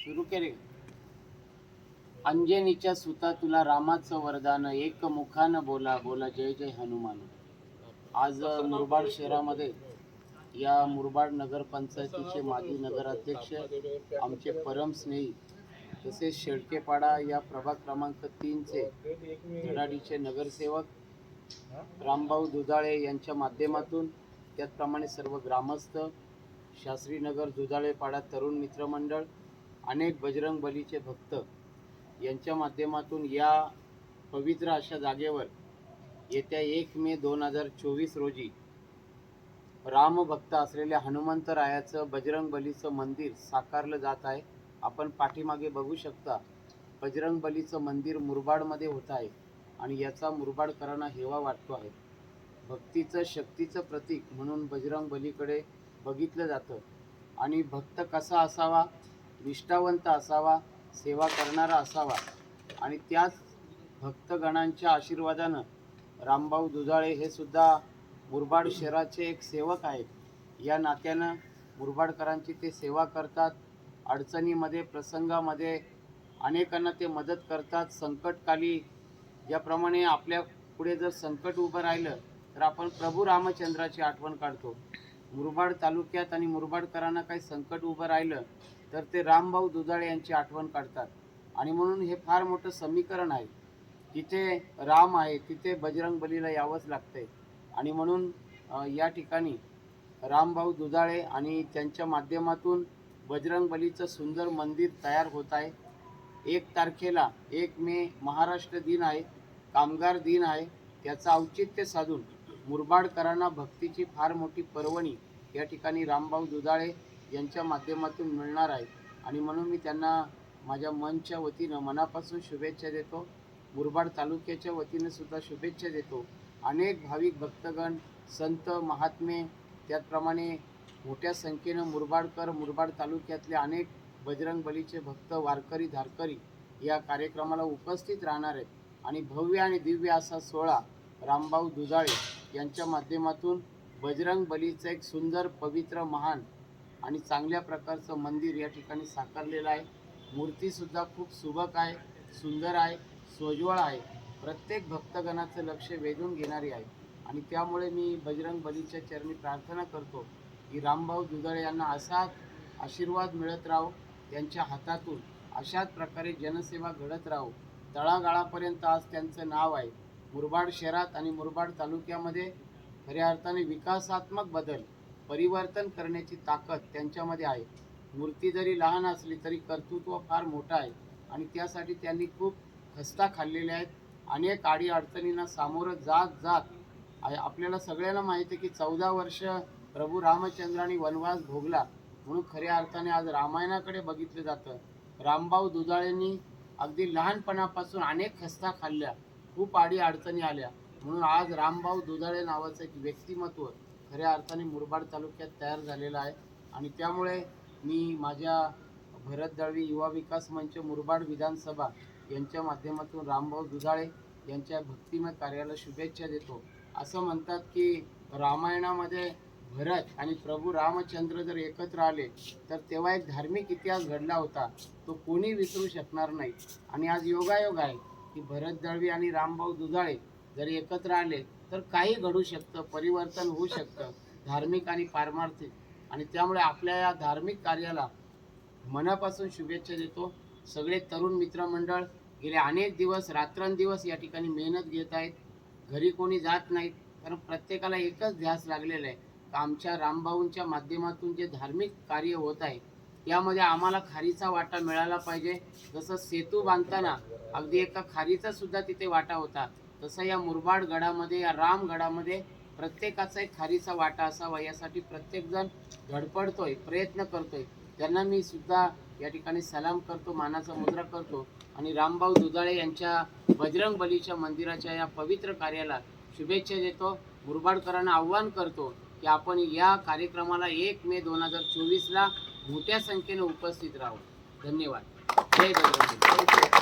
सुरू केले. अंजनीच्या सुता तुला रामाचं वरदान, एक मुखानं बोला बोला जय जय हनुमान. आज मुरबाड शहरामध्ये या मुरबाड नगरपंचायतीचे माजी नगराध्यक्ष, आमचे परम स्नेही तसेच शेळकेपाडा या प्रभाग क्रमांक 3चे धडाडीचे नगरसेवक रामभाऊ दुधाळे यांच्या माध्यमातून, त्याचप्रमाणे सर्व ग्रामस्थ, शास्त्रीनगर दुधाळेपाडा तरुण मित्र मंडळ, अनेक बजरंग बलीचे भक्त यांच्या माध्यमातून या पवित्र अशा जागेवर येत्या 1 मे 2024 रोजी रामभक्त असलेल्या हनुमंतरायाचं बजरंग बलीचं मंदिर साकारलं जात आहे. आपण पाठीमागे बघू शकता, बजरंग बलीचं मंदिर मुरबाडमध्ये होत आहे आणि याचा मुरबाडकरांना हेवा वाटतो आहे. भक्तीचं शक्तीचं प्रतीक म्हणून बजरंग बलीकडे बघितलं जातं आणि भक्त कसा असावा, निष्ठावंत असावा, सेवा करणारा असावा आणि त्याच भक्तगणांच्या आशीर्वादानं रामभाऊ दुधाळे हे सुद्धा मुरबाड शहराचे एक सेवक आहेत. या नात्यानं मुरबाडकरांची ते सेवा करतात. अडचणीमध्ये, प्रसंगामध्ये अनेकांना ते मदत करतात. संकटकाली ज्याप्रमाणे आपल्या पुढे जर संकट उभं राहिलं तर आपण प्रभू रामचंद्राची आठवण काढतो. मुरबाड तालुक्यात आणि मुरबाडकरांना काही संकट उभं राहिलं तर ते रामभाऊ दुधाळे यांची आठवण काढतात. आणि म्हणून हे फार मोठं समीकरण आहे. जिथे राम आहे तिथे बजरंग बलीला यावंच लागतंय. आणि म्हणून या ठिकाणी रामभाऊ दुधाळे आणि त्यांच्या माध्यमातून बजरंग बलीचं सुंदर मंदिर तयार होत आहे. 1 तारखेला 1 मे महाराष्ट्र दिन आहे, कामगार दिन आहे. त्याचं औचित्य साधून मुरबाडकरांना भक्तीची फार मोठी पर्वणी या ठिकाणी रामभाऊ दुधाळे यांच्या माध्यमातून मिळणार आहे. आणि म्हणून मी त्यांना माझ्या मनच्या वतीनं मनापासून शुभेच्छा देतो. मुरबाड तालुक्याच्या वतीनं सुद्धा शुभेच्छा देतो. अनेक भाविक भक्तगण, संत, महात्मे, त्याचप्रमाणे मोठ्या संख्येनं मुरबाड तालुक्यातले अनेक बजरंग बलीचे भक्त, वारकरी, धारकरी या कार्यक्रमाला उपस्थित राहणार आहेत. आणि भव्य आणि दिव्य असा सोहळा रामभाऊ दुधाळे यांच्या माध्यमातून बजरंग बलीचं एक सुंदर, पवित्र, महान आणि चांगल्या प्रकारचं मंदिर या ठिकाणी साकारलेलं आहे. मूर्तीसुद्धा खूप सुबक आहे, सुंदर आहे, सोज्वळ आहे, प्रत्येक भक्तगणाचं लक्ष वेधून घेणारी आहे. आणि त्यामुळे मी बजरंग बलीच्या चरणी प्रार्थना करतो की रामभाऊ दुधाळे यांना असाच आशीर्वाद मिळत राहो, त्यांच्या हातातून अशाच प्रकारे जनसेवा घडत राहो. तळागाळापर्यंत आज त्यांचं नाव आहे. मुरबाड शहरात आणि मुरबाड तालुक्यामध्ये खऱ्या अर्थाने विकासात्मक बदल, परिवर्तन करण्याची ताकद त्यांच्यामध्ये आहे. मूर्ती जरी लहान असली तरी कर्तृत्व फार मोठं आहे आणि त्यासाठी त्यांनी खूप खस्ता खाल्लेल्या आहेत. अनेक आडी अडचणींना सामोरं जात आपल्याला सगळ्यांना माहिती आहे की 14 वर्ष प्रभू रामचंद्रांनी वनवास भोगला. म्हणून खऱ्या अर्थाने आज रामायणाकडे बघितलं जातं. रामभाऊ दुधाळेंनी अगदी लहानपणापासून अनेक खस्ता खाल्ल्या, खूप आडी अडचणी आल्या. म्हणून आज रामभाऊ दुधाळे नावाचं एक व्यक्तिमत्व खऱ्या अर्थाने मुरबाड तालुक्यात तयार झालेलं आहे. आणि त्यामुळे मी माझ्या भरत दळवी युवा विकास मंच मुरबाड विधानसभा यांच्या माध्यमातून रामभाऊ दुधाळे यांच्या भक्तिमय कार्याला शुभेच्छा देतो. असं म्हणतात की रामायणामध्ये भरत आणि प्रभू रामचंद्र जर एकत्र आले तर तेव्हा एक धार्मिक इतिहास घडला होता, तो कोणी विसरू शकणार नाही. आणि आज योगायोग आहे की भरत दळवी आणि रामभाऊ दुधाळे जर एकत्र आले तर काही घडू शकतं, परिवर्तन होऊ शकतं, धार्मिक आणि पारमार्थिक. आणि त्यामुळे आपल्या या धार्मिक कार्याला मनापासून शुभेच्छा देतो. सगळे तरुण मित्रमंडळ गेले अनेक दिवस रात्रंदिवस या ठिकाणी मेहनत घेत आहेत. घरी कोणी जात नाहीत, कारण प्रत्येकाला एकच ध्यास लागलेला आहे की आमच्या रामभाऊंच्या माध्यमातून जे धार्मिक कार्य होत आहे यामध्ये आम्हाला खारीचा वाटा मिळाला पाहिजे. जसं सेतू बांधताना अगदी एका खारीचा सुद्धा तिथे वाटा होता, तसं या मुरबाड गडामध्ये, या रामगडामध्ये प्रत्येकाचा एक खारीचा वाटा असावा यासाठी प्रत्येकजण धडपडतोय, प्रयत्न करतोय. त्यांना मी सुद्धा या ठिकाणी सलाम करतो, मानाचा मुद्रा करतो. आणि रामभाऊ दुधाळे यांच्या बजरंग बलीच्या मंदिराच्या या पवित्र कार्याला शुभेच्छा देतो. मुरबाडकरांना आव्हान करतो की आपण या कार्यक्रमाला 1 मे 2024ला मोठ्या संख्येने उपस्थित राहू. धन्यवाद. जय बजरंग बली.